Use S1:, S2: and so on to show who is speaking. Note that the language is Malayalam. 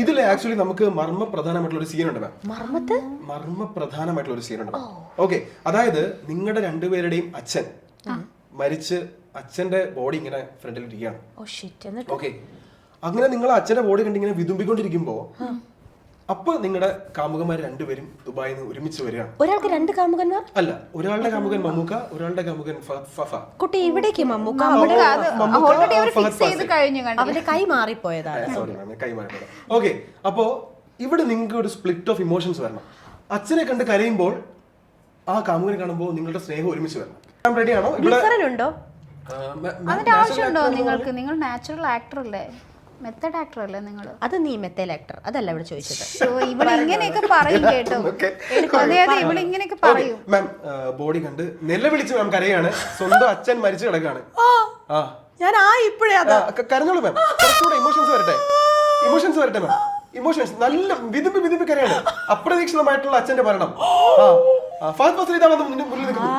S1: ഇതിൽ ആക്ച്വലി നമുക്ക് മർമ്മപ്രധാനമായിട്ടുള്ള ഒരു സീൻ ഉണ്ട് മാം. മർമ്മപ്രധാനമായിട്ടുള്ള ഒരു സീൻ ഉണ്ട്. ഓക്കെ, അതായത് നിങ്ങളുടെ രണ്ടുപേരുടെയും അച്ഛൻ മരിച്ച് അച്ഛന്റെ ബോഡി ഇങ്ങനെ ഫ്രണ്ടിൽ ഇരിക്കുകയാണ്. ഓക്കെ, അങ്ങനെ നിങ്ങൾ അച്ഛന്റെ ബോഡി കണ്ട് ഇങ്ങനെ വിതുമ്പിക്കൊണ്ടിരിക്കുമ്പോ അപ്പൊ നിങ്ങളുടെ കാമുകന്മാർ രണ്ടുപേരും ദുബായിൽ നിന്ന് ഒരുമിച്ച് വരികയാണ്.
S2: ഒരാൾക്ക് രണ്ട് കാമുകന്മാർ
S1: അല്ല, ഒരാളുടെ കാമുകൻ മമ്മൂക്ക, ഒരാളുടെ കാമുകൻ ഫഫ.
S2: കുട്ടി ഇവിടേക്ക് മമ്മൂക്ക അവരുടെ കൈ മാറിപ്പോയതാണ്.
S1: സോറി മാം, കൈ മാറിപ്പോയത്. ഓക്കെ, അപ്പോ ഇവിടെ നിങ്ങൾക്ക് ഒരു സ്പ്ലിറ്റ് ഓഫ് ഇമോഷൻസ് വരണം. അച്ഛനെ കണ്ട് കരയുമ്പോൾ ആ കാമുകനെ കാണുമ്പോൾ നിങ്ങളുടെ സ്നേഹം ഒരുമിച്ച് വരണം. റെഡിയാണോ?
S2: ഉണ്ടോ
S3: അതിന്റെ ആവശ്യമുണ്ടോ നിങ്ങൾക്ക്? നിങ്ങൾ നാച്ചുറൽ ആക്ടർ അല്ലേ, മെത്തഡ് ആക്ടർ അല്ലേ നിങ്ങൾ?
S2: അത് നീ മെത്തേൽ ആക്ടർ അതല്ല ഇവിടെ ചോദിച്ചത്.
S3: ഇവിടെ ഇങ്ങനെയൊക്കെ പറയും കേട്ടോ, അതെ അതെ, ഇവിടെ ഇങ്ങനെയൊക്കെ പറയും.
S1: മാം ബോഡി കണ്ട് നിലവിളിച്ച് മാം കരയാണ്. സ്വന്തം അച്ഛൻ മരിച്ചു കിടക്കാണ്.
S2: ഞാൻ ഇപ്പോഴേ
S1: കരഞ്ഞോളൂ മാം, കുറച്ചുകൂടെ ഇമോഷൻസ് വരട്ടെ മാം. ഇമോഷൻസ് നല്ല വിതുമ്പി കരയാണ്. അപ്രതീക്ഷിതമായിട്ടുള്ള അച്ഛന്റെ മരണം. ഫഹദ് ഫാസിൽ ഇതാണ് മുന്നിൽ നിൽക്കുന്നത്.